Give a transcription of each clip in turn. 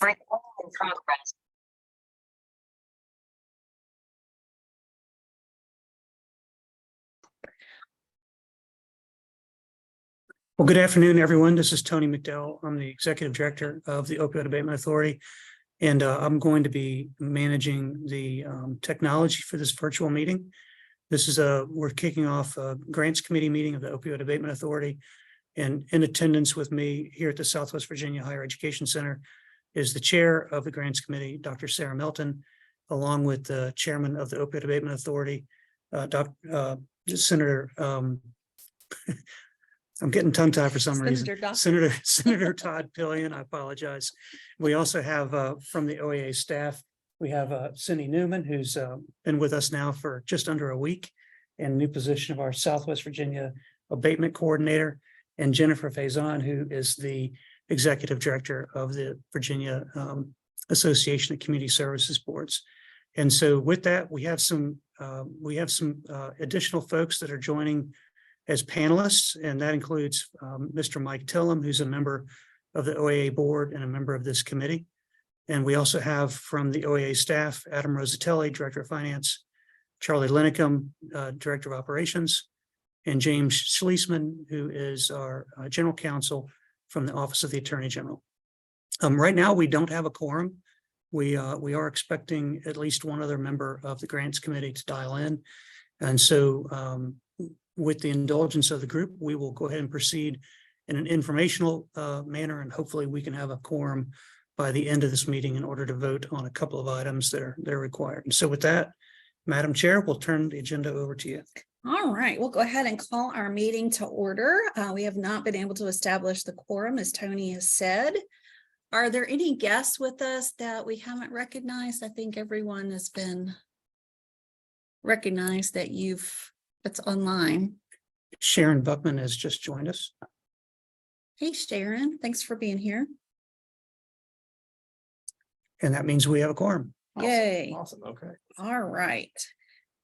In progress. Well, good afternoon, everyone. This is Tony McDowell. I'm the Executive Director of the Opioid Abatement Authority, and I'm going to be managing the technology for this virtual meeting. This is we're kicking off a Grants Committee meeting of the Opioid Abatement Authority, and in attendance with me here at the Southwest Virginia Higher Education Center is the Chair of the Grants Committee, Dr. Sarah Melton, along with the Chairman of the Opioid Abatement Authority, Senator. I'm getting tongue-tied for some reason. Senator Todd Pillion, I apologize. We also have from the OAA staff, we have Cindy Newman, who's been with us now for just under a week, in new position of our Southwest Virginia Abatement Coordinator, and Jennifer Faison, who is the Executive Director of the Virginia Association of Community Services Boards. And so with that, we have some additional folks that are joining as panelists, and that includes Mr. Mike Tillum, who's a member of the OAA board and a member of this committee. And we also have from the OAA staff, Adam Rosatelli, Director of Finance, Charlie Linicum, Director of Operations, and James Schliessman, who is our General Counsel from the Office of the Attorney General. Right now, we don't have a quorum. We are expecting at least one other member of the Grants Committee to dial in. And so with the indulgence of the group, we will go ahead and proceed in an informational manner, and hopefully we can have a quorum by the end of this meeting in order to vote on a couple of items that are required. And so with that, Madam Chair, we'll turn the agenda over to you. All right, we'll go ahead and call our meeting to order. We have not been able to establish the quorum, as Tony has said. Are there any guests with us that we haven't recognized? I think everyone has been recognized that's online. Sharon Buckman has just joined us. Hey, Sharon, thanks for being here. And that means we have a quorum. Yay. Awesome. Okay. All right.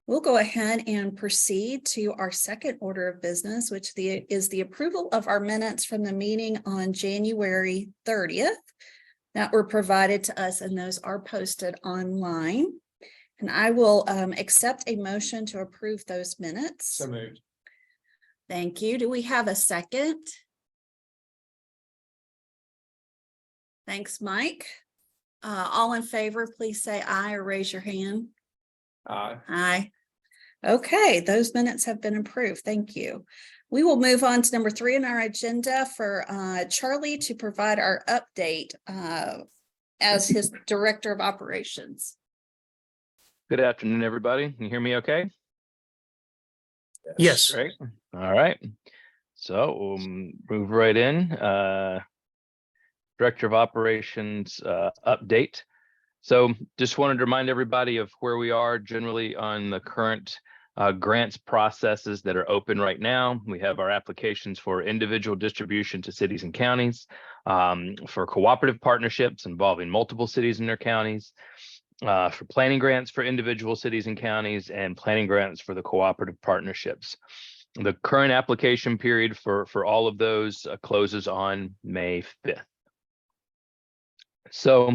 We'll go ahead and proceed to our second order of business, which is the approval of our minutes from the meeting on January 30th that were provided to us, and those are posted online. And I will accept a motion to approve those minutes. So moved. Thank you. Do we have a second? Thanks, Mike. All in favor, please say aye or raise your hand. Aye. Aye. Okay, those minutes have been approved. Thank you. We will move on to number 3 on our agenda for Charlie to provide our update as his Director of Operations. Good afternoon, everybody. Can you hear me okay? Yes. Great. All right. So we'll move right in. Director of Operations update. So just wanted to remind everybody of where we are generally on the current grants processes that are open right now. We have our applications for individual distribution to cities and counties, for cooperative partnerships involving multiple cities and their counties, for planning grants for individual cities and counties, and planning grants for the cooperative partnerships. The current application period for all of those closes on May 5th. So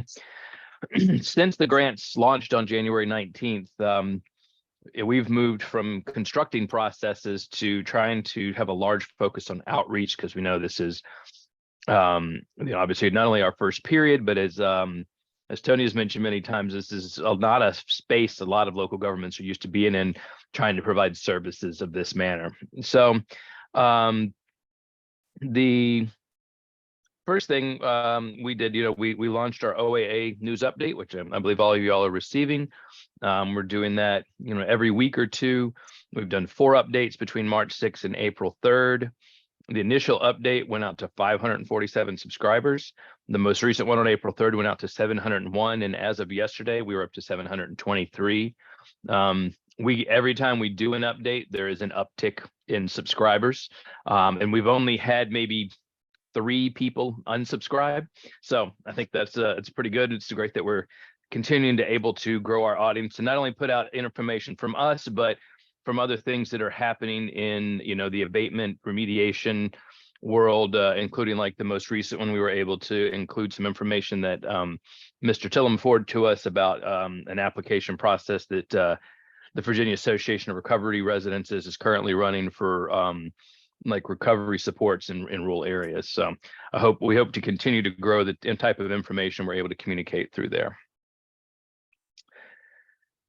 since the grants launched on January 19th, we've moved from constructing processes to trying to have a large focus on outreach, because we know this is obviously not only our first period, but as Tony has mentioned many times, this is not a space a lot of local governments are used to being in, trying to provide services of this manner. So the first thing we did, we launched our OAA news update, which I believe all of y'all are receiving. We're doing that, every week or two. We've done 4 updates between March 6th and April 3rd. The initial update went out to 547 subscribers. The most recent one on April 3rd went out to 701. And as of yesterday, we were up to 723. Every time we do an update, there is an uptick in subscribers. And we've only had maybe 3 people unsubscribe. So I think that's it's pretty good. It's great that we're continuing to able to grow our audience and not only put out information from us, but from other things that are happening in, the abatement remediation world, including like the most recent one, we were able to include some information that Mr. Tillum forwarded to us about an application process that the Virginia Association of Recovery Residences is currently running for like recovery supports in rural areas. So we hope to continue to grow the type of information we're able to communicate through there.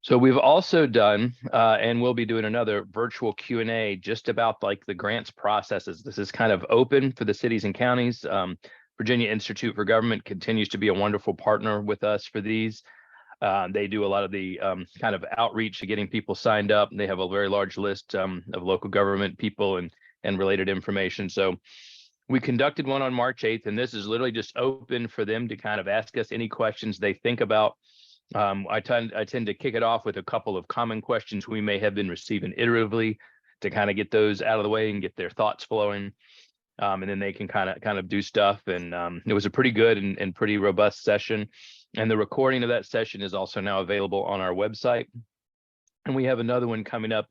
So we've also done, and we'll be doing another virtual Q&A just about like the grants processes. This is kind of open for the cities and counties. Virginia Institute for Government continues to be a wonderful partner with us for these. They do a lot of the kind of outreach to getting people signed up. They have a very large list of local government people and related information. So we conducted one on March 8th, and this is literally just open for them to kind of ask us any questions they think about. I tend to kick it off with a couple of common questions we may have been receiving iteratively to kind of get those out of the way and get their thoughts flowing. And then they can kind of do stuff. And it was a pretty good and pretty robust session. And the recording of that session is also now available on our website. And we have another one coming up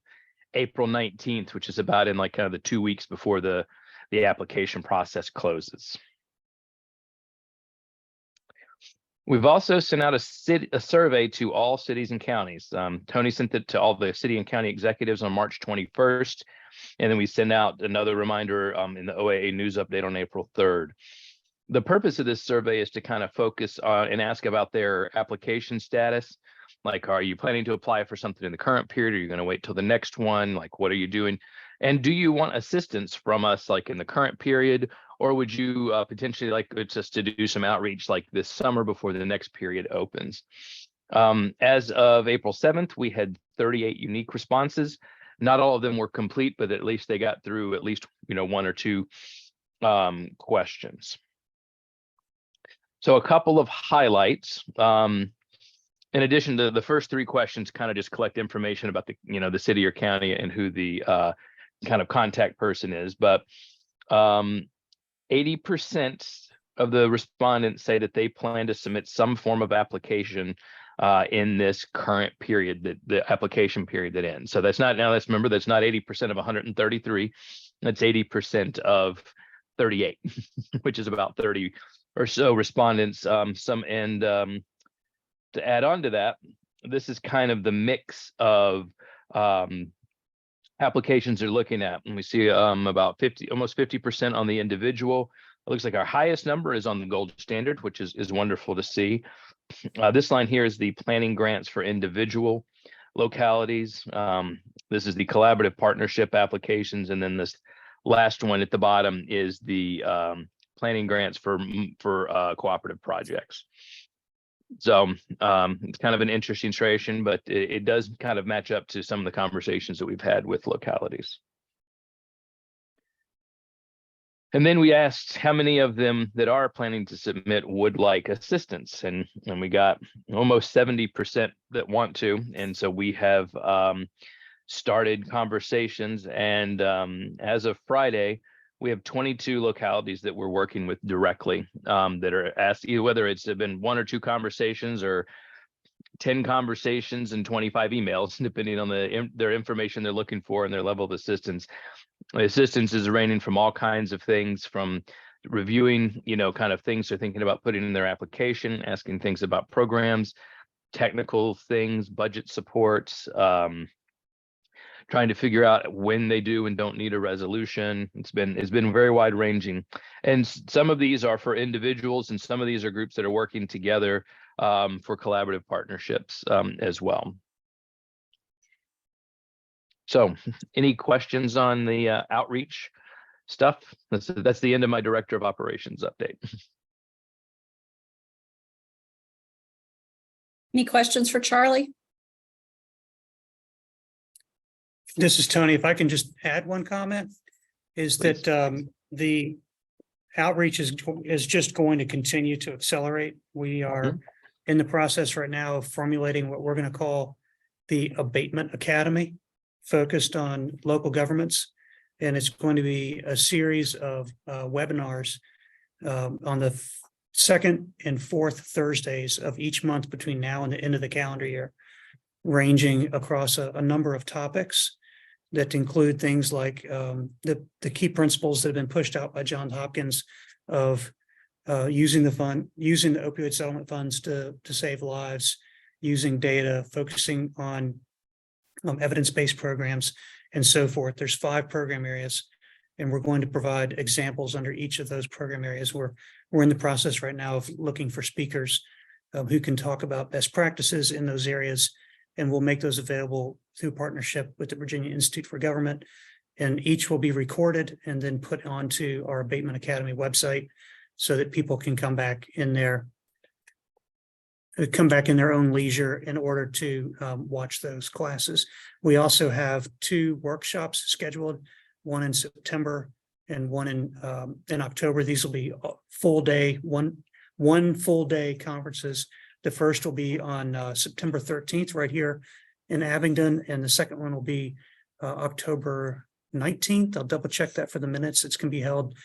April 19th, which is about in like kind of the 2 weeks before the application process closes. We've also sent out a survey to all cities and counties. Tony sent it to all the city and county executives on March 21st. And then we send out another reminder in the OAA news update on April 3rd. The purpose of this survey is to kind of focus on and ask about their application status. Like, are you planning to apply for something in the current period? Are you going to wait till the next one? Like, what are you doing? And do you want assistance from us like in the current period? Or would you potentially like us to do some outreach like this summer before the next period opens? As of April 7th, we had 38 unique responses. Not all of them were complete, but at least they got through at least, one or two questions. So a couple of highlights. In addition to the first three questions, kind of just collect information about the city or county and who the kind of contact person is. But 80% of the respondents say that they plan to submit some form of application in this current period, that the application period that ends. So that's not, now let's remember, that's not 80% of 133. That's 80% of 38, which is about 30 or so respondents. To add on to that, this is kind of the mix of applications they're looking at, and we see about almost 50% on the individual. It looks like our highest number is on the gold standard, which is wonderful to see. This line here is the planning grants for individual localities. This is the collaborative partnership applications, and then this last one at the bottom is the planning grants for cooperative projects. So it's kind of an interesting situation, but it does kind of match up to some of the conversations that we've had with localities. And then we asked how many of them that are planning to submit would like assistance, and we got almost 70% that want to. And so we have started conversations, and as of Friday, we have 22 localities that we're working with directly that are asking, whether it's been 1 or 2 conversations or 10 conversations and 25 emails, depending on their information they're looking for and their level of assistance. The assistance is ranging from all kinds of things, from reviewing, kind of things they're thinking about putting in their application, asking things about programs, technical things, budget supports, trying to figure out when they do and don't need a resolution. It's been very wide ranging. And some of these are for individuals, and some of these are groups that are working together for collaborative partnerships as well. So any questions on the outreach stuff? That's the end of my Director of Operations update. Any questions for Charlie? This is Tony. If I can just add one comment, is Please. that the outreach is just going to continue to accelerate. We are in the process right now of formulating what we're going to call the Abatement Academy, focused on local governments. And it's going to be a series of webinars on the second and fourth Thursdays of each month between now and the end of the calendar year, ranging across a number of topics. that include things like the key principles that have been pushed out by Johns Hopkins of using the opioid settlement funds to save lives, using data, focusing on evidence-based programs, and so forth. There's 5 program areas, and we're going to provide examples under each of those program areas. We're in the process right now of looking for speakers who can talk about best practices in those areas, and we'll make those available through partnership with the Virginia Institute for Government. And each will be recorded and then put onto our Abatement Academy website so that people can come back in their own leisure in order to watch those classes. We also have 2 workshops scheduled, one in September and one in October. These will be full day, one full day conferences. The first will be on September 13th right here in Abingdon, and the second one will be October 19th. I'll double check that for the minutes. It's going to be held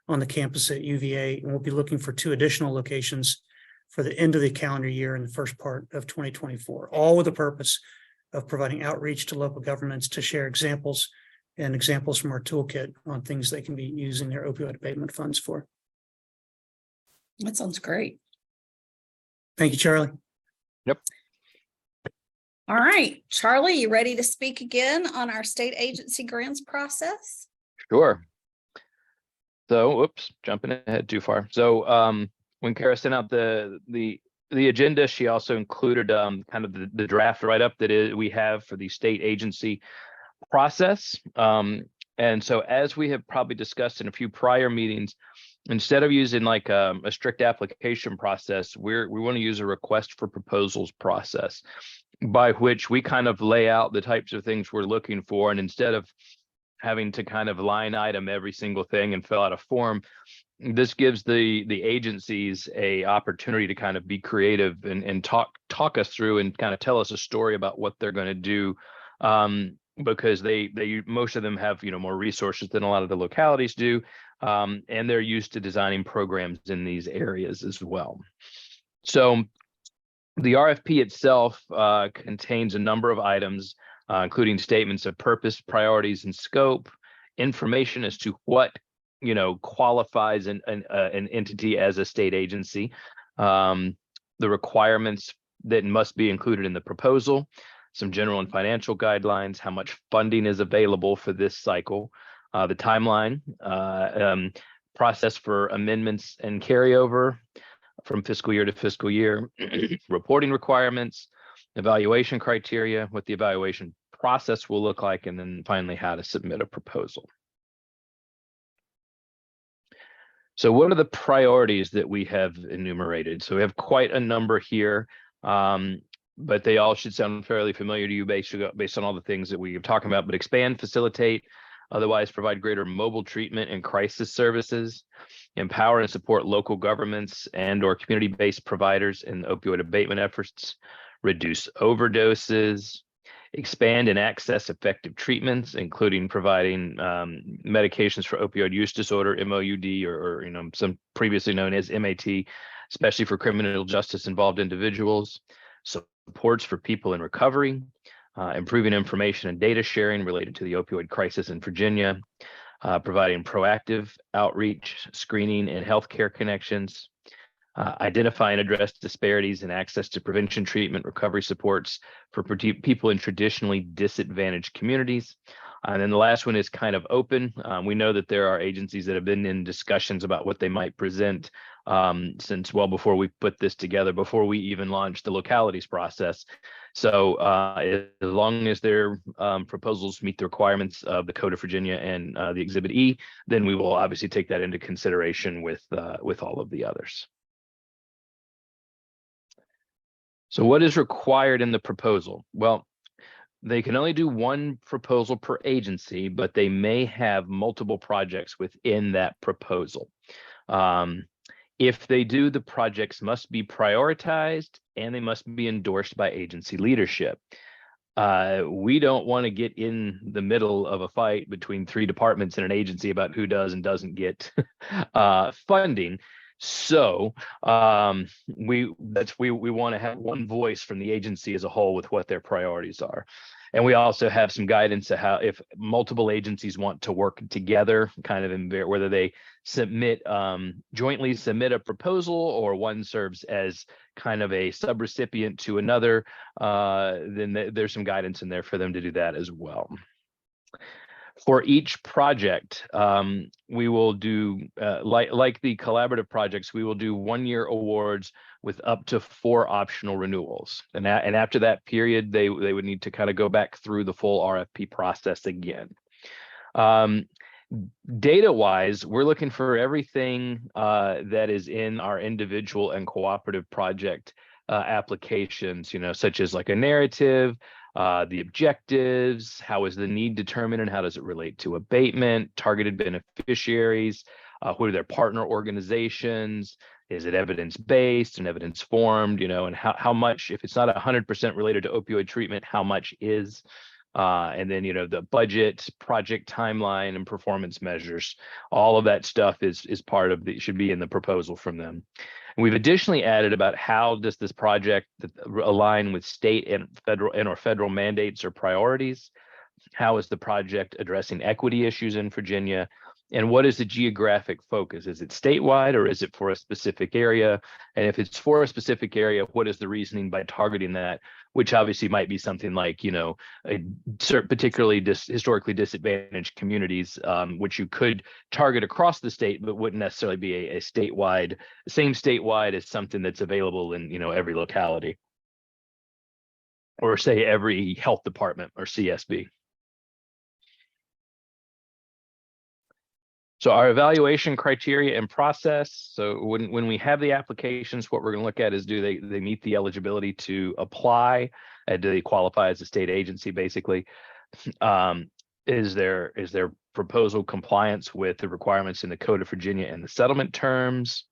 on the campus at UVA, and we'll be looking for 2 additional locations for the end of the calendar year and the first part of 2024, all with the purpose of providing outreach to local governments to share examples from our toolkit on things they can be using their opioid abatement funds for. That sounds great. Thank you, Charlie. Yep. All right, Charlie, you ready to speak again on our state agency grants process? Sure. So, whoops, jumping ahead too far. So, when Kara sent out the agenda, she also included kind of the draft write-up that we have for the state agency process. And so, as we have probably discussed in a few prior meetings, instead of using like a strict application process, we want to use a request for proposals process, by which we kind of lay out the types of things we're looking for. And instead of having to kind of line item every single thing and fill out a form, this gives the agencies a opportunity to kind of be creative and talk us through and kind of tell us a story about what they're going to do, because they most of them have more resources than a lot of the localities do, and they're used to designing programs in these areas as well. So the RFP itself contains a number of items, including statements of purpose, priorities, and scope, information as to what qualifies an entity as a state agency, the requirements that must be included in the proposal, some general and financial guidelines, how much funding is available for this cycle, the timeline, process for amendments and carryover from fiscal year to fiscal year, reporting requirements, evaluation criteria, what the evaluation process will look like, and then finally how to submit a proposal. So what are the priorities that we have enumerated? So we have quite a number here, but they all should sound fairly familiar to you based on all the things that we are talking about. But expand, facilitate, otherwise provide greater mobile treatment and crisis services, empower and support local governments and or community-based providers in opioid abatement efforts, reduce overdoses, expand and access effective treatments, including providing medications for opioid use disorder, MOUD, or some previously known as MAT, especially for criminal justice involved individuals, supports for people in recovery, improving information and data sharing related to the opioid crisis in Virginia, providing proactive outreach, screening, and healthcare connections, identify and address disparities in access to prevention, treatment, recovery supports for people in traditionally disadvantaged communities. And then the last one is kind of open. We know that there are agencies that have been in discussions about what they might present since well before we put this together, before we even launched the localities process. So as long as their proposals meet the requirements of the Code of Virginia and the Exhibit E, then we will obviously take that into consideration with all of the others. So what is required in the proposal? Well, they can only do one proposal per agency, but they may have multiple projects within that proposal. If they do, the projects must be prioritized and they must be endorsed by agency leadership. We don't want to get in the middle of a fight between 3 departments in an agency about who does and doesn't get funding. So we want to have one voice from the agency as a whole with what their priorities are. And we also have some guidance to how, if multiple agencies want to work together, kind of in whether they submit jointly submit a proposal, or one serves as kind of a subrecipient to another, then there's some guidance in there for them to do that as well. For each project, we will do, like the collaborative projects, we will do 1-year awards with up to 4 optional renewals. And after that period, they would need to kind of go back through the full RFP process again. Data-wise, we're looking for everything that is in our individual and cooperative project applications, such as like a narrative, the objectives, how is the need determined and how does it relate to abatement, targeted beneficiaries, who are their partner organizations, is it evidence-based and evidence-formed, and how much, if it's not 100% related to opioid treatment, how much is, and then, the budget, project timeline, and performance measures, all of that stuff is part of should be in the proposal from them. And we've additionally added about how does this project align with state and federal mandates or priorities? How is the project addressing equity issues in Virginia? And what is the geographic focus? Is it statewide or is it for a specific area? And if it's for a specific area, what is the reasoning by targeting that? Which obviously might be something like, particularly historically disadvantaged communities, which you could target across the state, but wouldn't necessarily be a statewide, same statewide as something that's available in, every locality. Or say every health department or CSB. So our evaluation criteria and process. So when we have the applications, what we're going to look at is, do they meet the eligibility to apply? Do they qualify as a state agency, basically? Is their proposal compliance with the requirements in the Code of Virginia and the settlement terms?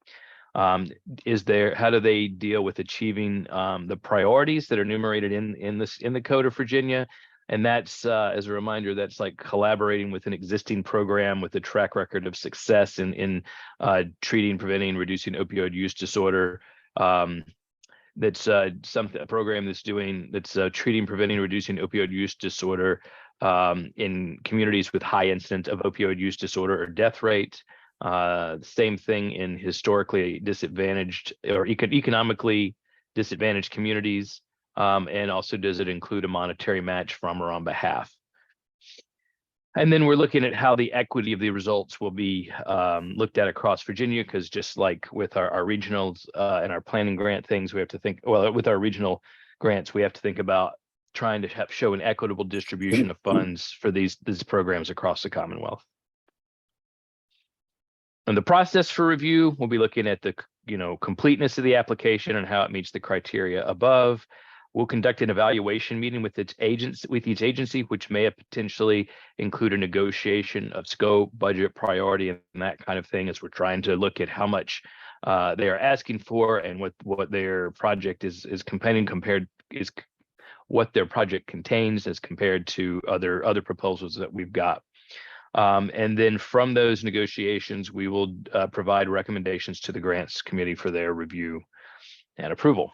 How do they deal with achieving the priorities that are enumerated in the Code of Virginia? And that's, as a reminder, that's like collaborating with an existing program with a track record of success in treating, preventing, reducing opioid use disorder. That's a program that's treating, preventing, reducing opioid use disorder in communities with high incidence of opioid use disorder or death rate. Same thing in historically disadvantaged or economically disadvantaged communities. And also, does it include a monetary match from or on behalf? And then we're looking at how the equity of the results will be looked at across Virginia, because just like with our regionals and our planning grant things, we have to think, well, with our regional grants, we have to think about trying to show an equitable distribution of funds for these programs across the Commonwealth. And the process for review, we'll be looking at the completeness of the application and how it meets the criteria above. We'll conduct an evaluation meeting with each agency, which may potentially include a negotiation of scope, budget, priority, and that kind of thing, as we're trying to look at how much they are asking for and what their project is what their project contains as compared to other proposals that we've got. And then from those negotiations, we will provide recommendations to the grants committee for their review and approval.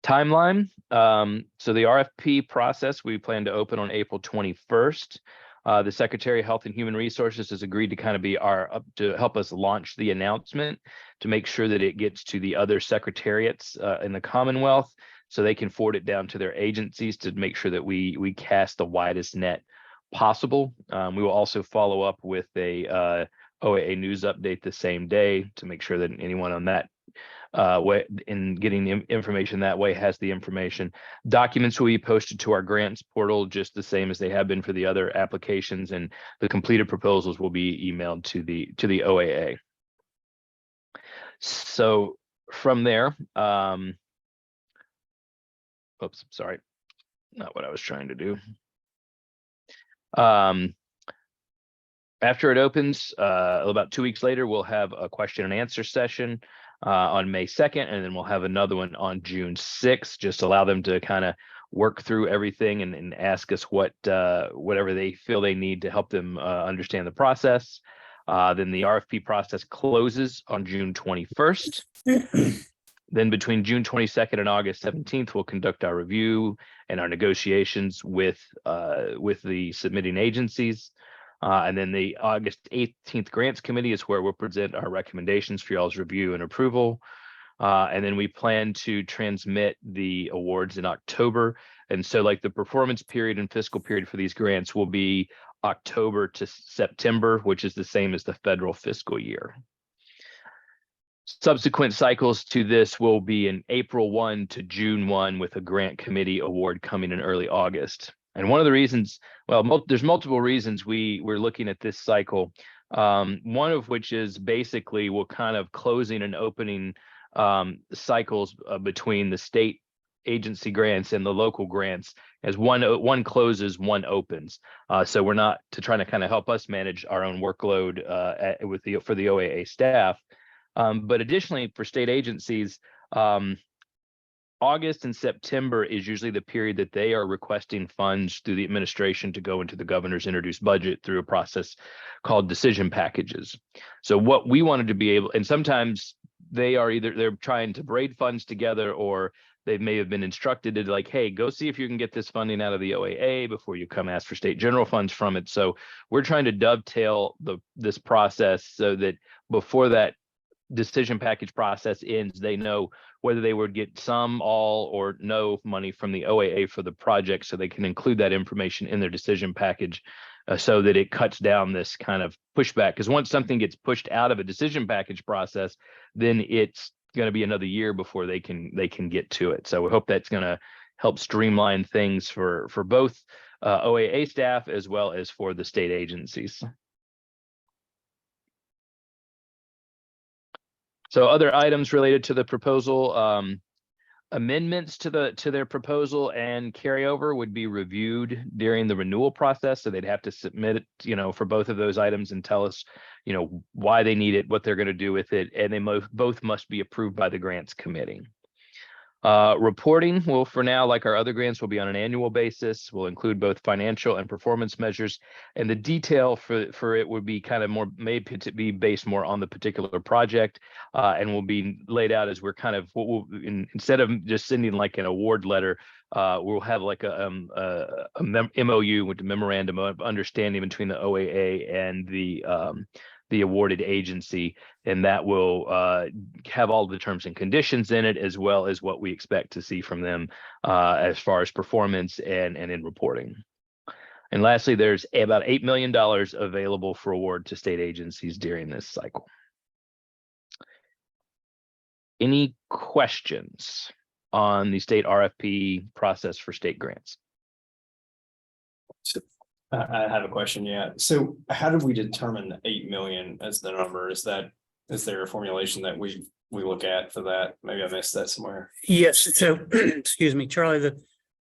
Timeline. So the RFP process, we plan to open on April 21st. The Secretary of Health and Human Resources has agreed to kind of be to help us launch the announcement, to make sure that it gets to the other secretariats in the Commonwealth, so they can forward it down to their agencies to make sure that we cast the widest net possible. We will also follow up with a OAA news update the same day to make sure that anyone on that way in getting the information that way has the information. Documents will be posted to our grants portal just the same as they have been for the other applications, and the completed proposals will be emailed to the OAA. So from there, oops, sorry, not what I was trying to do. After it opens, about 2 weeks later, we'll have a question and answer session on May 2nd, and then we'll have another one on June 6th, just allow them to kind of work through everything and ask us whatever they feel they need to help them understand the process. Then the RFP process closes on June 21st. Then between June 22nd and August 17th, we'll conduct our review and our negotiations with the submitting agencies. And then the August 18th Grants Committee is where we'll present our recommendations for y'all's review and approval. And then we plan to transmit the awards in October. And so like the performance period and fiscal period for these grants will be October to September, which is the same as the federal fiscal year. Subsequent cycles to this will be in April 1 to June 1 with a grant committee award coming in early August. And one of the reasons, well, there's multiple reasons we're looking at this cycle. One of which is basically we're kind of closing and opening cycles between the state agency grants and the local grants. As one closes, one opens. So we're not trying to kind of help us manage our own workload for the OAA staff. But additionally, for state agencies, August and September is usually the period that they are requesting funds through the administration to go into the governor's introduced budget through a process called decision packages. So what we wanted to be able, and sometimes they're trying to braid funds together, or they may have been instructed to like, hey, go see if you can get this funding out of the OAA before you come ask for state general funds from it. So we're trying to dovetail this process so that before that decision package process ends, they know whether they would get some, all, or no money from the OAA for the project, so they can include that information in their decision package so that it cuts down this kind of pushback. Because once something gets pushed out of a decision package process, then it's going to be another year before they can get to it. So we hope that's going to help streamline things for both OAA staff as well as for the state agencies. So other items related to the proposal, amendments to their proposal and carryover would be reviewed during the renewal process. So they'd have to submit it, for both of those items and tell us, why they need it, what they're going to do with it, and they both must be approved by the grants committee. Reporting will, for now, like our other grants, will be on an annual basis. Will include both financial and performance measures, and the detail for it would be kind of more maybe to be based more on the particular project, and will be laid out as we're kind of instead of just sending like an award letter, we'll have like a MOU with the memorandum of understanding between the OAA and the awarded agency, and that will have all the terms and conditions in it, as well as what we expect to see from them as far as performance and in reporting. And lastly, there's about $8 million available for award to state agencies during this cycle. Any questions on the state RFP process for state grants? I have a question. Yeah. So how did we determine the 8 million as the number? Is there a formulation that we look at for that? Maybe I missed that somewhere. Yes. So, excuse me, Charlie,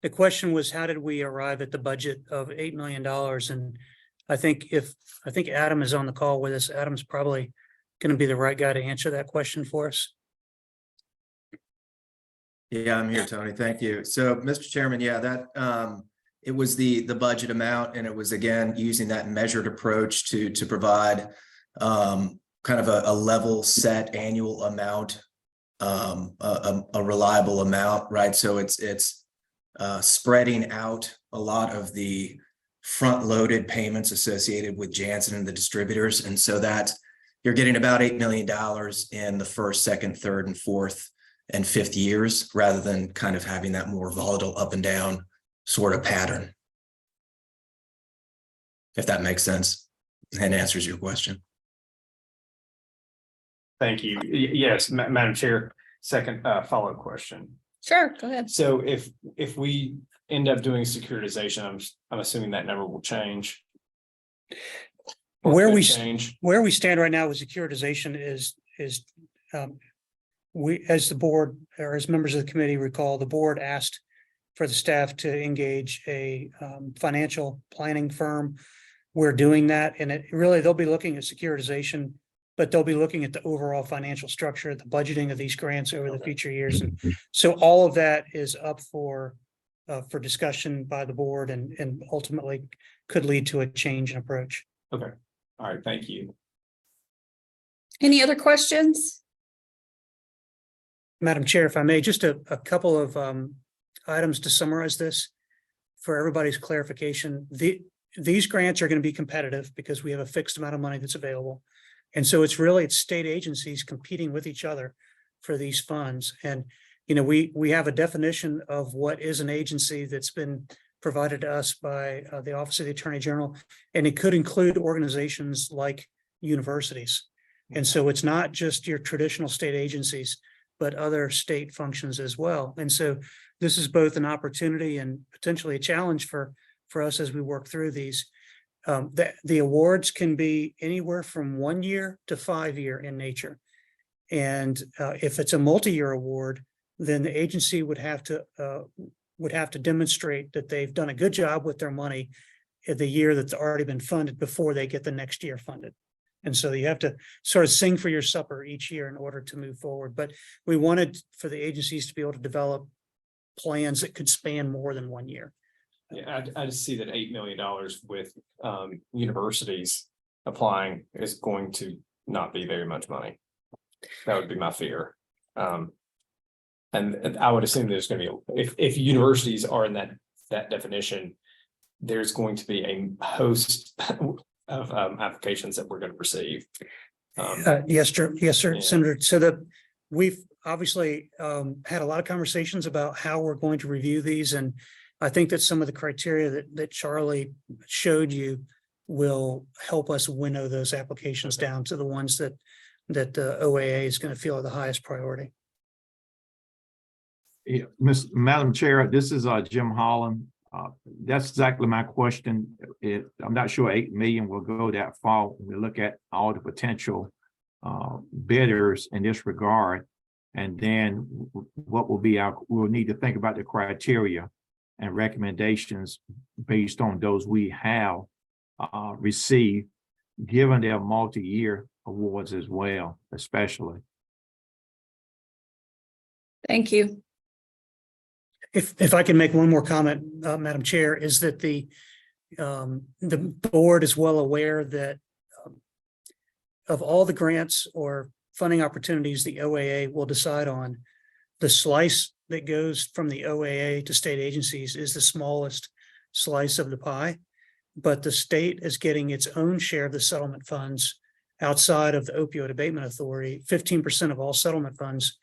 the question was, how did we arrive at the budget of $8 million? And I think Adam is on the call with us. Adam's probably going to be the right guy to answer that question for us. Yeah, I'm here, Tony. Thank you. So, Mr. Chairman, yeah, that it was the budget amount, and it was again using that measured approach to provide kind of a level set annual amount, a reliable amount, right? So it's spreading out a lot of the front-loaded payments associated with Janssen and the distributors, and so that you're getting about $8 million in the first, second, third, and fourth and fifth years, rather than kind of having that more volatile up and down sort of pattern. If that makes sense and answers your question. Thank you. Yes, Madam Chair, second follow-up question. Sure, go ahead. So if we end up doing securitization, I'm assuming that number will change. Where we stand right now with securitization is we, as the board, or as members of the committee recall, the board asked for the staff to engage a financial planning firm. We're doing that, and they'll be looking at securitization, but they'll be looking at the overall financial structure, the budgeting of these grants over the future years. And so all of that is up for discussion by the board, and ultimately could lead to a change in approach. Okay. All right. Thank you. Any other questions? Madam Chair, if I may, just a couple of items to summarize this for everybody's clarification. These grants are going to be competitive because we have a fixed amount of money that's available. And so it's state agencies competing with each other for these funds. And, you know, we have a definition of what is an agency that's been provided to us by the Office of the Attorney General, and it could include organizations like universities. And so it's not just your traditional state agencies, but other state functions as well. And so this is both an opportunity and potentially a challenge for us as we work through these. The awards can be anywhere from 1 year to 5 year in nature. And if it's a multi-year award, then the agency would have to demonstrate that they've done a good job with their money in the year that's already been funded before they get the next year funded. And so you have to sort of sing for your supper each year in order to move forward. But we wanted for the agencies to be able to develop plans that could span more than 1 year. Yeah, I just see that $8 million with universities applying is going to not be very much money. That would be my fear. And I would assume there's going to be, if universities are in that definition, there's going to be a host of applications that we're going to receive. Yes, sir. Yes, sir, Yeah. Senator. So we've obviously had a lot of conversations about how we're going to review these. And I think that some of the criteria that Charlie showed you will help us winnow those applications down to the ones that the OAA is going to feel are the highest priority. Yeah, Madam Chair, this is Jim Holland. That's exactly my question. I'm not sure 8 million will go that far when we look at all the potential bidders in this regard. And then what will be we'll need to think about the criteria and recommendations based on those we have received, given their multi-year awards as well, especially. Thank you. If I can make one more comment, Madam Chair, is that the board is well aware that of all the grants or funding opportunities the OAA will decide on, the slice that goes from the OAA to state agencies is the smallest slice of the pie, but the state is getting its own share of the settlement funds outside of the Opioid Abatement Authority. 15% of all settlement funds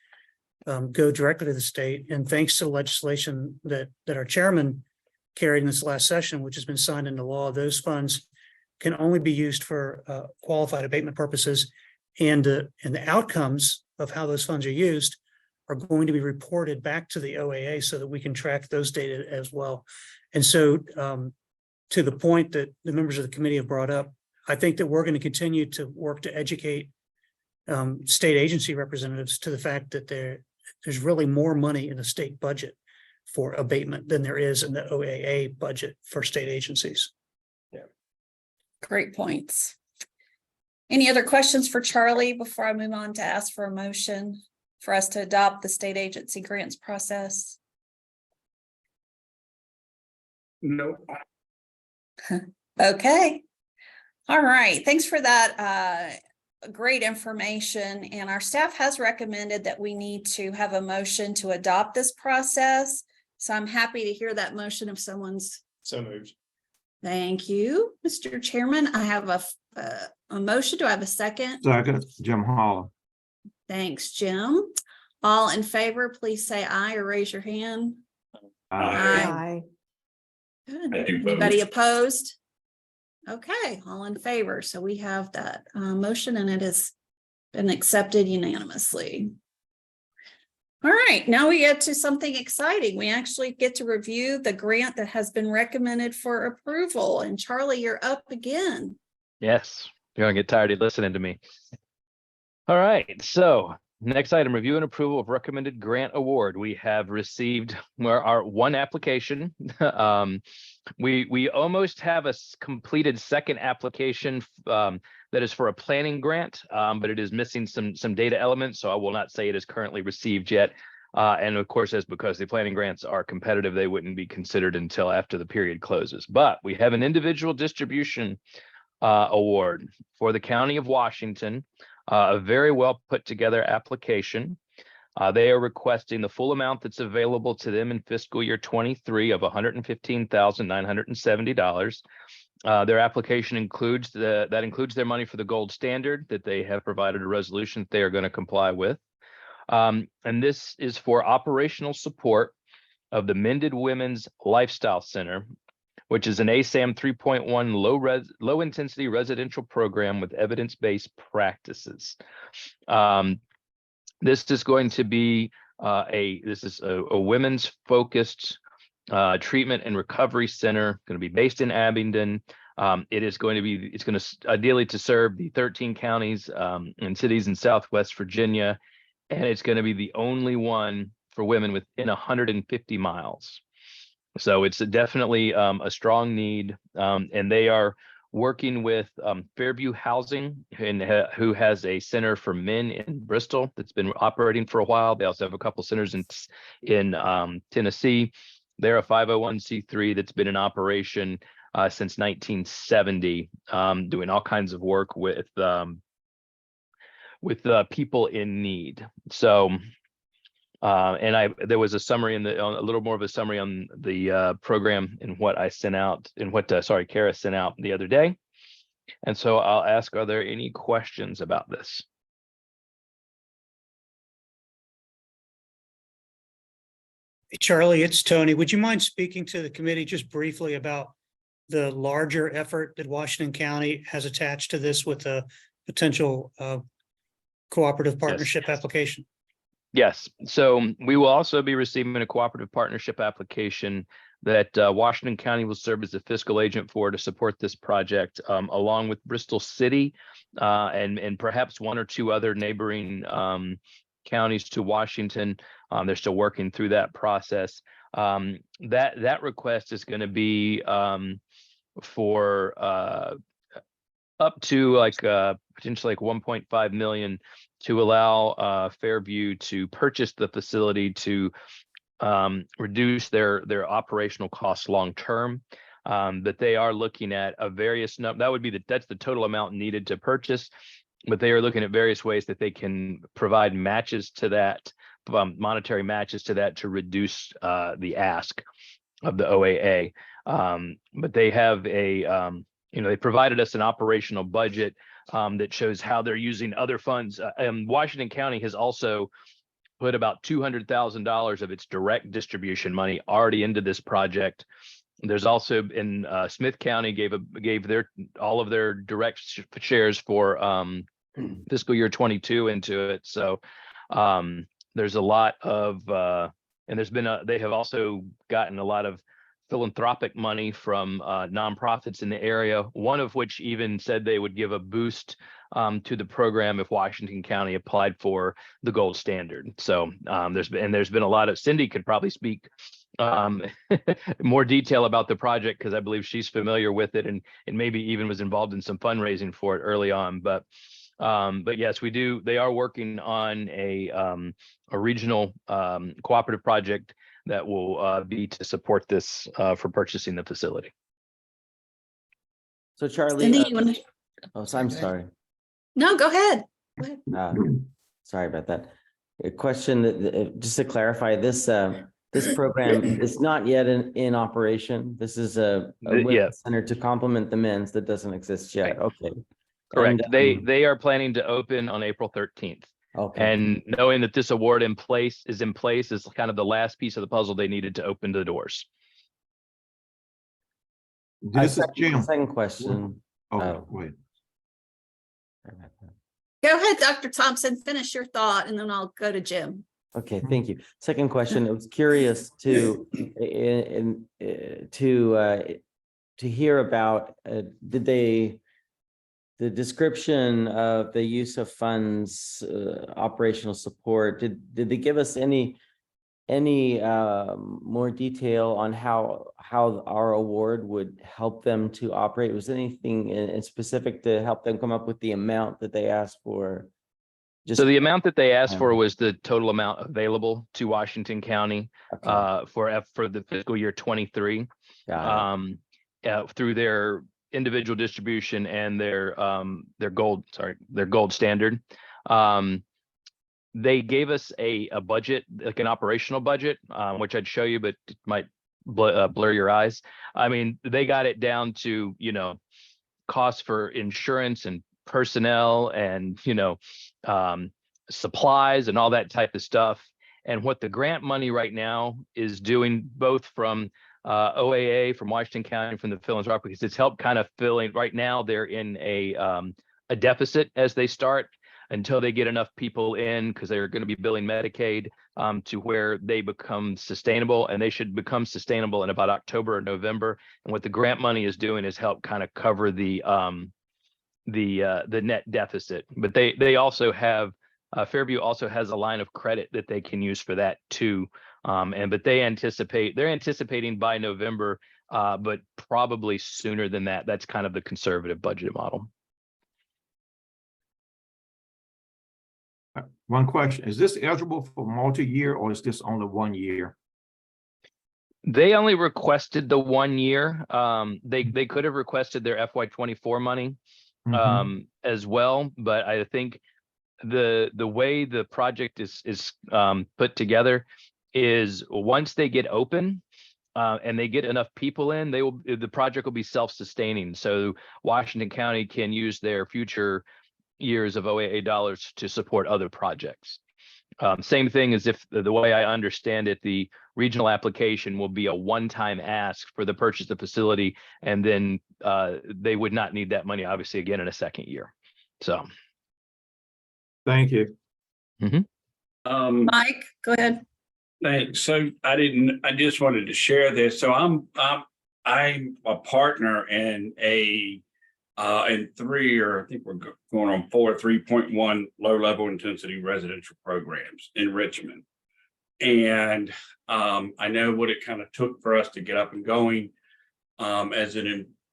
go directly to the state. And thanks to the legislation that our chairman carried in this last session, which has been signed into law, those funds can only be used for qualified abatement purposes. And the outcomes of how those funds are used are going to be reported back to the OAA so that we can track those data as well. And so to the point that the members of the committee have brought up, I think that we're going to continue to work to educate state agency representatives to the fact that there's really more money in the state budget for abatement than there is in the OAA budget for state agencies. Yeah. Great points. Any other questions for Charlie before I move on to ask for a motion for us to adopt the state agency grants process? No. Okay. All right. Thanks for that. Great information. And our staff has recommended that we need to have a motion to adopt this process. So I'm happy to hear that motion if someone's. So moved. Thank you, Mr. Chairman. I have a motion. Do I have a second? Second, Jim Holland. Thanks, Jim. All in favor, please say aye or raise your hand. Aye. Good. Anybody opposed? Okay, all in favor. So we have that motion and it has been accepted unanimously. All right, now we get to something exciting. We actually get to review the grant that has been recommended for approval. And Charlie, you're up again. Yes, you're gonna get tired of listening to me. All right, so next item, review and approval of recommended grant award. We have received our one application. We almost have a completed second application that is for a planning grant, but it is missing some data elements, so I will not say it is currently received yet. And of course, that's because the planning grants are competitive, they wouldn't be considered until after the period closes. But we have an individual distribution award for the County of Washington a very well put together application. They are requesting the full amount that's available to them in fiscal year 23 of $115,970. Their application includes that includes their money for the gold standard that they have provided a resolution that they are going to comply with. And this is for operational support of the Mended Women's Lifestyle Center, which is an ASAM 3.1 low intensity residential program with evidence-based practices. This is going to be a women's focused treatment and recovery center, going to be based in Abingdon. It's going to ideally to serve the 13 counties and cities in Southwest Virginia, and it's going to be the only one for women within 150 miles. So it's definitely a strong need, and they are working with Fairview Housing, who has a center for men in Bristol that's been operating for a while. They also have a couple centers in Tennessee. They're a 501c3 that's been in operation since 1970, doing all kinds of work with people in need. So, there was a summary a little more of a summary on the program in what I sent out, Kara sent out the other day. And so I'll ask, are there any questions about this? Charlie, it's Tony. Would you mind speaking to the committee just briefly about the larger effort that Washington County has attached to this with a potential cooperative partnership application? Yes. So we will also be receiving a cooperative partnership application that Washington County will serve as a fiscal agent for to support this project, along with Bristol City and perhaps one or two other neighboring counties to Washington. They're still working through that process. That request is going to be for up to potentially 1.5 million to allow Fairview to purchase the facility to reduce their operational costs long term. That they are looking at that's the total amount needed to purchase, but they are looking at various ways that they can provide matches to that, monetary matches to that, to reduce the ask of the OAA. But they have they provided us an operational budget that shows how they're using other funds. Washington County has also put about $200,000 of its direct distribution money already into this project. There's also in Smith County gave all of their direct shares for fiscal year 22 into it. So there's a lot of and they have also gotten a lot of philanthropic money from nonprofits in the area, one of which even said they would give a boost to the program if Washington County applied for the gold standard. So there's been a lot of, Cindy could probably speak more detail about the project, because I believe she's familiar with it and maybe even was involved in some fundraising for it early on. But yes, they are working on a regional cooperative project that will be to support this for purchasing the facility. So Charlie, Cindy, you want to? so I'm sorry. No, go ahead. Sorry about that. A question just to clarify, this program is not yet in operation. This is a women's center to complement the men's that doesn't exist yet. Right. Okay. Correct. And, they are planning to open on April 13th. Okay. And knowing that this award is in place is kind of the last piece of the puzzle they needed to open the doors. This is Jim. Second question. Wait. Go ahead, Dr. Thompson, finish your thought, and then I'll go to Jim. Okay, thank you. Second question, I was curious to hear about, the description of the use of funds, operational support. Did they give us any more detail on how our award would help them to operate? Was anything in specific to help them come up with the amount that they asked for? So the amount that they asked for was the total amount available to Washington County for the fiscal year 23 through their individual distribution and their gold standard. They gave us a budget, like an operational budget, which I'd show you, but it might blur your eyes. I mean, they got it down to, costs for insurance and personnel and, supplies and all that type of stuff. And what the grant money right now is doing, both from OAA, from Washington County, from the philanthropic, because it's helped kind of filling. Right now, they're in a deficit as they start, until they get enough people in, because they're going to be billing Medicaid, to where they become sustainable, and they should become sustainable in about October or November. And what the grant money is doing is help kind of cover the net deficit. But they also have Fairview also has a line of credit that they can use for that too. But they're anticipating by November, but probably sooner than that. That's kind of the conservative budget model. One question, is this eligible for multi-year or is this only 1 year? They only requested the 1 year. They could have requested their FY24 money as well, but I think the way the project is put together is, once they get open and they get enough people in, the project will be self-sustaining. So Washington County can use their future years of OAA dollars to support other projects. Same thing as if the way I understand it, the regional application will be a one-time ask for the purchase of facility, and then they would not need that money, obviously, again in a second year. So. Thank you. Mike, go ahead. Thanks. So I just wanted to share this. So I'm a partner in in 3, or I think we're going on 4, 3.1 low-level intensity residential programs in Richmond. And I know what it kind of took for us to get up and going as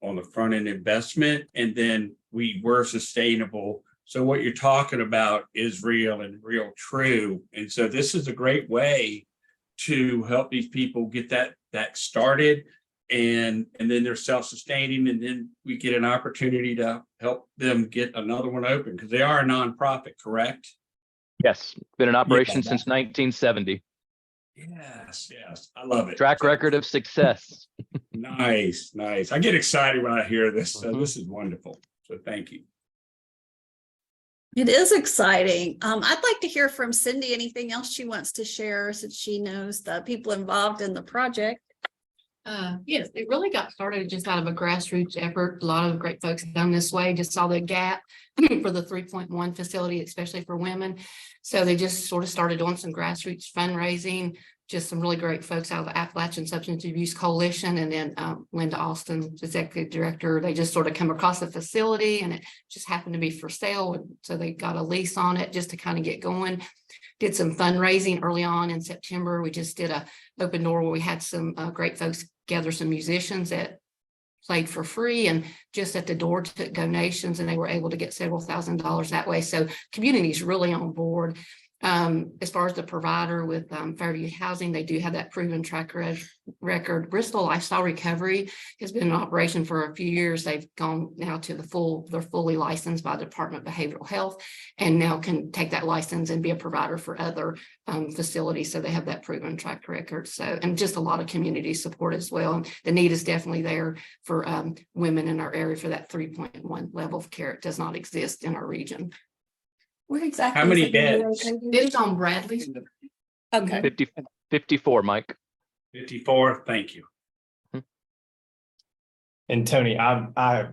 on the front end investment, and then we were sustainable. So what you're talking about is real and real true. And so this is a great way to help these people get that started. And then they're self-sustaining, and then we get an opportunity to help them get another one open, because they are a nonprofit, correct? Yes, been in operation since 1970. Yes, I love it. Track record of success. Nice. I get excited when I hear this. So this is wonderful. So thank you. It is exciting. I'd like to hear from Cindy. Anything else she wants to share, since she knows the people involved in the project? Yes, it really got started just out of a grassroots effort. A lot of great folks done this way, just saw the gap for the 3.1 facility, especially for women. So they just sort of started doing some grassroots fundraising, just some really great folks out of the Appalachian Substance Abuse Coalition. And then Linda Austin, executive director, they just sort of come across the facility, and it just happened to be for sale. So they got a lease on it just to kind of get going. Did some fundraising early on in September. We just did a open door where we had some great folks gather some musicians that played for free, and just at the door took donations, and they were able to get several $1,000s that way. So community is really on board. As far as the provider with Fairview Housing, they do have that proven track record. Bristol Lifestyle Recovery has been in operation for a few years. They've gone now to they're fully licensed by the Department of Behavioral Health, and now can take that license and be a provider for other facilities. So they have that proven track record. So, and just a lot of community support as well. And the need is definitely there for women in our area for that 3.1 level of care. It does not exist in our region. Where exactly? How many beds? It's on Bradley. Okay. 54, Mike. 54. Thank you. And Tony, I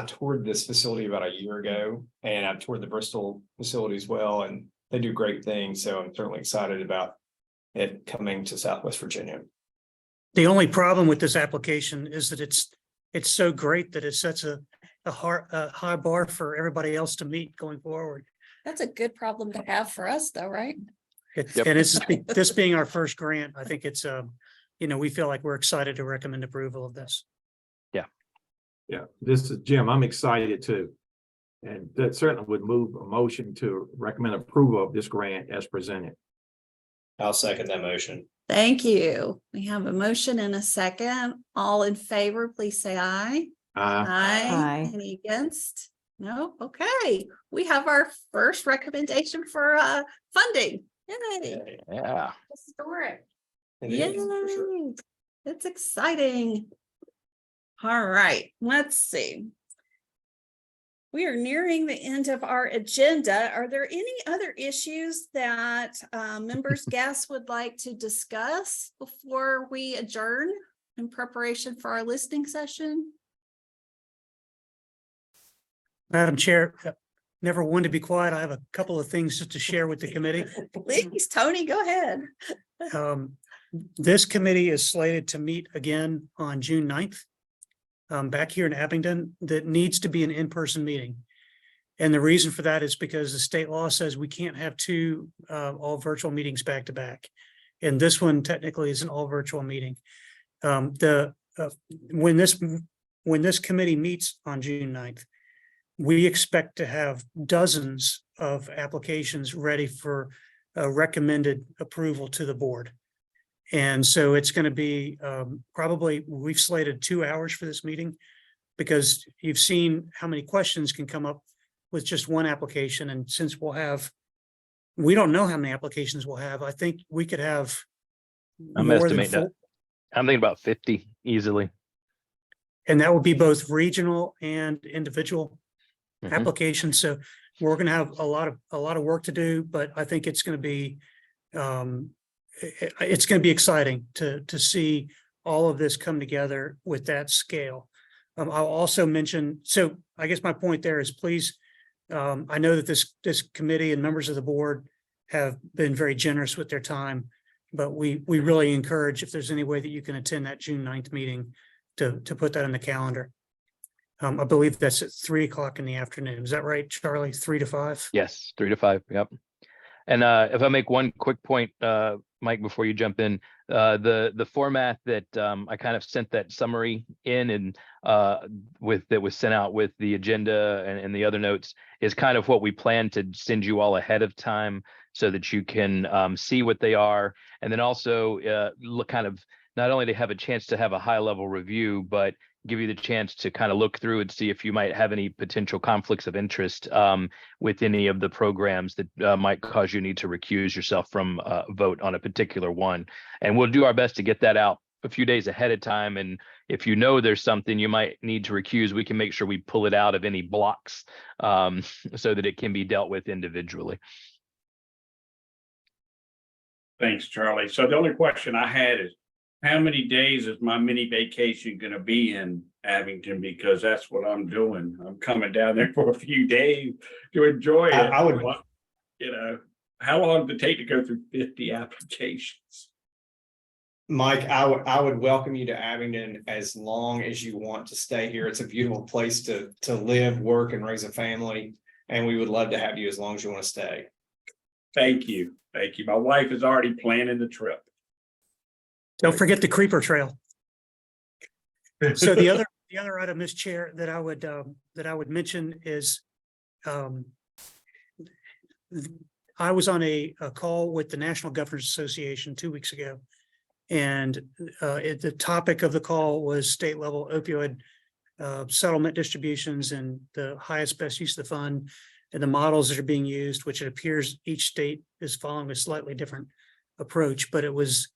toured this facility about a year ago, and I've toured the Bristol facility as well, and they do great things. So I'm certainly excited about it coming to Southwest Virginia. The only problem with this application is that it's so great that it sets a high bar for everybody else to meet going forward. That's a good problem to have for us, though, right? Yep. And it's this being our first grant, I think it's we feel like we're excited to recommend approval of this. Yeah, this is Jim. I'm excited too. And that certainly would move a motion to recommend approval of this grant as presented. I'll second that motion. Thank you. We have a motion and a second. All in favor, please say aye. Aye. Aye. Any against? No, okay. We have our first recommendation for funding. Yay. Yeah. Historic. It is, for sure. Yay. That's exciting. All right, let's see. We are nearing the end of our agenda. Are there any other issues that members guests would like to discuss before we adjourn in preparation for our listening session? Madam Chair, never one to be quiet. I have a couple of things just to share with the committee. Please, Tony, go ahead. This committee is slated to meet again on June 9th. Back here in Abingdon, that needs to be an in-person meeting. And the reason for that is because the state law says we can't have two all virtual meetings back to back. And this one technically is an all virtual meeting. When this committee meets on June 9th, we expect to have dozens of applications ready for recommended approval to the board. And so it's going to be probably, we've slated 2 hours for this meeting because you've seen how many questions can come up with just one application. And since we don't know how many applications we'll have, I think we could have I'm more than estimating that. I'm thinking about 50 easily. and that would be both regional and individual Mhm. applications. So we're going to have a lot of work to do, but I think it's going to be it's going to be exciting to see all of this come together with that scale. I'll also mention, so I guess my point there is please, I know that this committee and members of the board have been very generous with their time, but we really encourage if there's any way that you can attend that June 9th meeting to put that in the calendar. I believe that's at 3 o'clock in the afternoon. Is that right, Charlie? 3 to 5? Yes, 3 to 5. Yep. And if I make one quick point, Mike, before you jump in, the format that I kind of sent that summary in and that was sent out with the agenda and the other notes is kind of what we plan to send you all ahead of time so that you can see what they are. And then also look kind of not only to have a chance to have a high level review, but give you the chance to kind of look through and see if you might have any potential conflicts of interest with any of the programs that might cause you need to recuse yourself from a vote on a particular one. And we'll do our best to get that out a few days ahead of time. And if you know there's something you might need to recuse, we can make sure we pull it out of any blocks so that it can be dealt with individually. Thanks, Charlie. So the only question I had is, how many days is my mini vacation going to be in Abington? Because that's what I'm doing. I'm coming down there for a few days to enjoy it. I would, how long did it take to go through 50 applications? Mike, I would welcome you to Abingdon as long as you want to stay here. It's a beautiful place to live, work, and raise a family. And we would love to have you as long as you want to stay. Thank you. Thank you. My wife is already planning the trip. Don't forget the creeper trail. So the other item, Ms. Chair, that I would mention is I was on a call with the National Governors Association 2 weeks ago, and the topic of the call was state level opioid settlement distributions and the highest best use of the fund and the models that are being used, which it appears each state is following a slightly different approach, but it was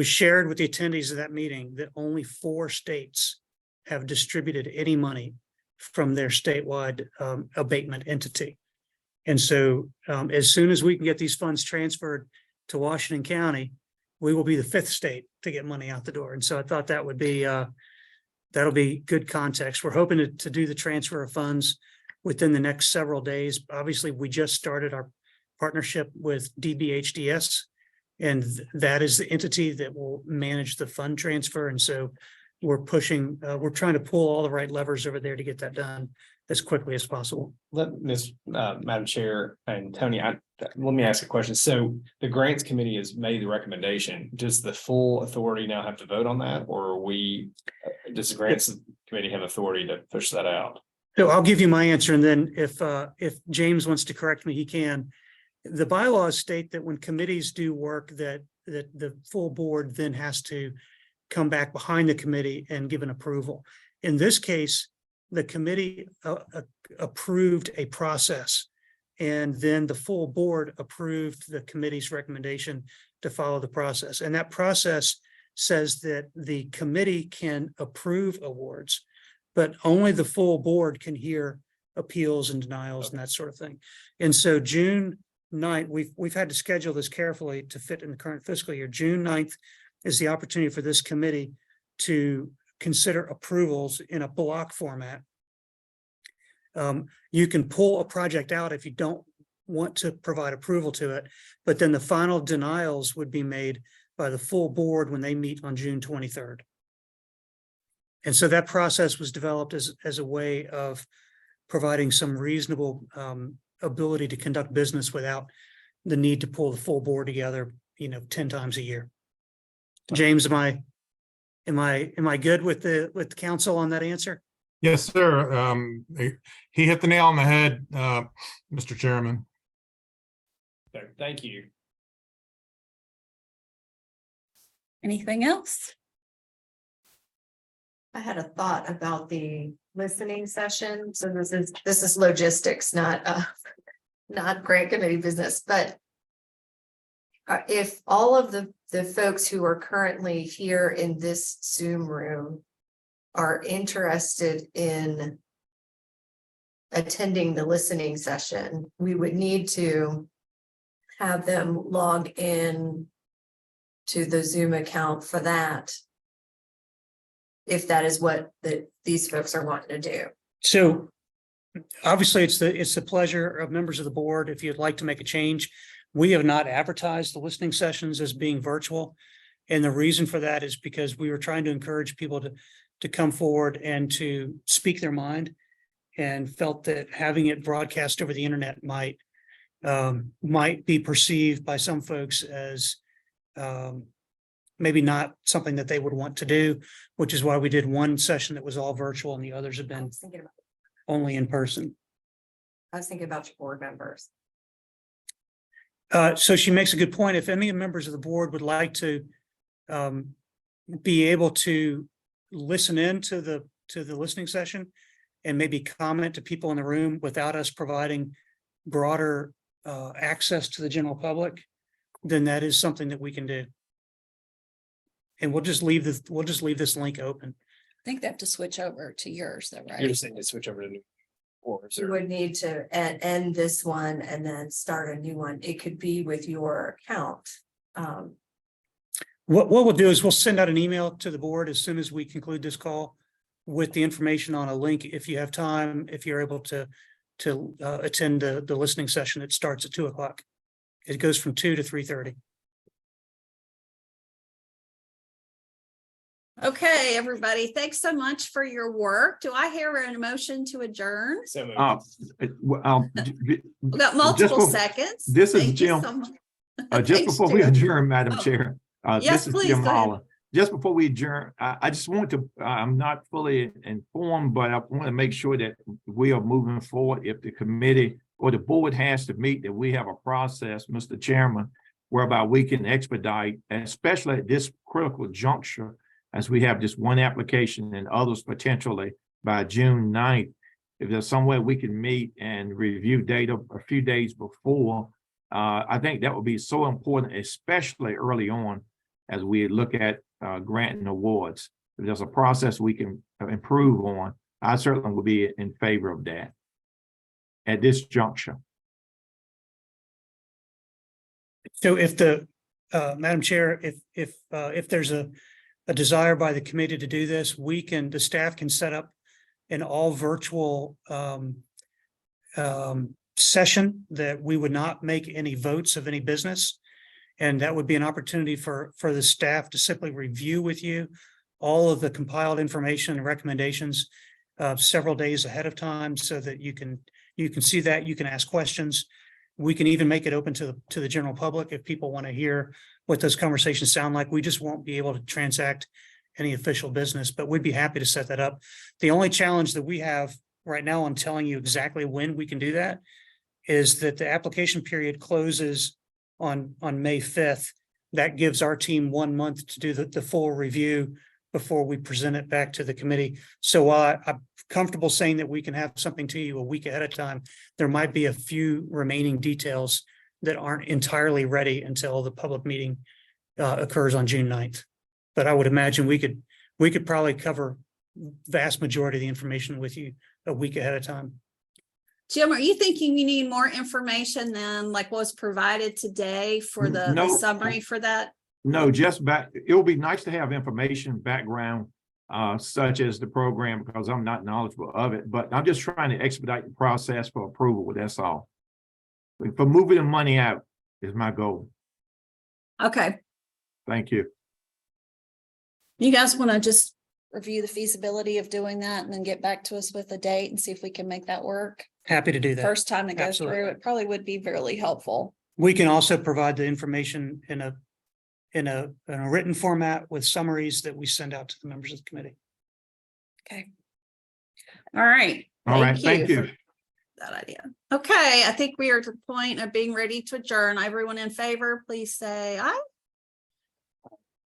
shared with the attendees of that meeting that only 4 states have distributed any money from their statewide abatement entity. And so as soon as we can get these funds transferred to Washington County, we will be the 5th state to get money out the door. And so I thought that would be, that'll be good context. We're hoping to do the transfer of funds within the next several days. Obviously, we just started our partnership with DBHDS, and that is the entity that will manage the fund transfer. And so we're trying to pull all the right levers over there to get that done as quickly as possible. Madam Chair and Tony, let me ask a question. So the grants committee has made the recommendation. Does the full authority now have to vote on that, or does the grants committee have authority to push that out? So I'll give you my answer, and then if James wants to correct me, he can. The bylaws state that when committees do work, that the full board then has to come back behind the committee and give an approval. In this case, the committee approved a process. And then the full board approved the committee's recommendation to follow the process. And that process says that the committee can approve awards, but only the full board can hear appeals and denials and that sort of thing. And so June 9th, we've had to schedule this carefully to fit in the current fiscal year. June 9th is the opportunity for this committee to consider approvals in a block format. You can pull a project out if you don't want to provide approval to it, but then the final denials would be made by the full board when they meet on June 23rd. And so that process was developed as a way of providing some reasonable ability to conduct business without the need to pull the full board together, 10 times a year. James, am I good with the council on that answer? Yes, sir. He hit the nail on the head, Mr. Chairman. So, thank you. Anything else? I had a thought about the listening session. So this is logistics, not grant committee business, but if all of the folks who are currently here in this Zoom room are interested in attending the listening session, we would need to have them log in to the Zoom account for that, if that is what these folks are wanting to do. So obviously it's the pleasure of members of the board. If you'd like to make a change, we have not advertised the listening sessions as being virtual. And the reason for that is because we were trying to encourage people to come forward and to speak their mind, and felt that having it broadcast over the internet might be perceived by some folks as maybe not something that they would want to do, which is why we did one session that was all virtual and the others have been only in person. I was thinking about your board members. So she makes a good point. If any members of the board would like to be able to listen in to the listening session and maybe comment to people in the room without us providing broader access to the general public, then that is something that we can do. And we'll just leave this link open. I think they have to switch over to yours though, right? You're just saying to switch over to new boards. You would need to end this one and then start a new one. It could be with your account. What we'll do is we'll send out an email to the board as soon as we conclude this call with the information on a link. If you have time, if you're able to attend the listening session, it starts at 2:00. It goes from 2 to 3:30. Okay, everybody, thanks so much for your work. Do I hear an emotion to adjourn? So We got multiple seconds. This is Thank you Jim. so much. Just Thanks, before we Jim. adjourn, Madam Oh. Chair, Yes, this is please, Jim go ahead. Holland. Just before we adjourn, I just want to, I'm not fully informed, but I want to make sure that we are moving forward. If the committee or the board has to meet, that we have a process, Mr. Chairman, whereby we can expedite, especially at this critical juncture, as we have just one application and others potentially by June 9th. If there's some way we can meet and review data a few days before, I think that would be so important, especially early on as we look at granting awards. If there's a process we can improve on, I certainly would be in favor of that at this juncture. So if the Madam Chair, if there's a desire by the committee to do this, the staff can set up an all virtual session that we would not make any votes of any business. And that would be an opportunity for the staff to simply review with you all of the compiled information and recommendations several days ahead of time, so that you can see that, you can ask questions. We can even make it open to the general public if people want to hear what those conversations sound like. We just won't be able to transact any official business, but we'd be happy to set that up. The only challenge that we have right now on telling you exactly when we can do that is that the application period closes on May 5th. That gives our team 1 month to do the full review before we present it back to the committee. So while I'm comfortable saying that we can have something to you a week ahead of time, there might be a few remaining details that aren't entirely ready until the public meeting occurs on June 9th. But I would imagine we could probably cover vast majority of the information with you a week ahead of time. Jim, are you thinking you need more information than like what was provided today for the No. summary for that? No, just back, it would be nice to have information, background, such as the program, because I'm not knowledgeable of it, but I'm just trying to expedite the process for approval. That's all. For moving the money out is my goal. Okay, Thank you. you guys want to just review the feasibility of doing that and then get back to us with a date and see if we can make that work? Happy to do that. First time it goes Absolutely. through, it probably would be really helpful. We can also provide the information in a written format with summaries that we send out to the members of the committee. Okay. All right. All right, thank you. for that idea. Okay, I think we are to the point of being ready to adjourn. Everyone in favor, please say aye.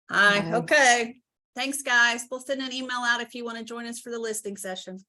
Aye. Aye. Okay. Thanks, guys. We'll send an email out if you want to join us for the listening session.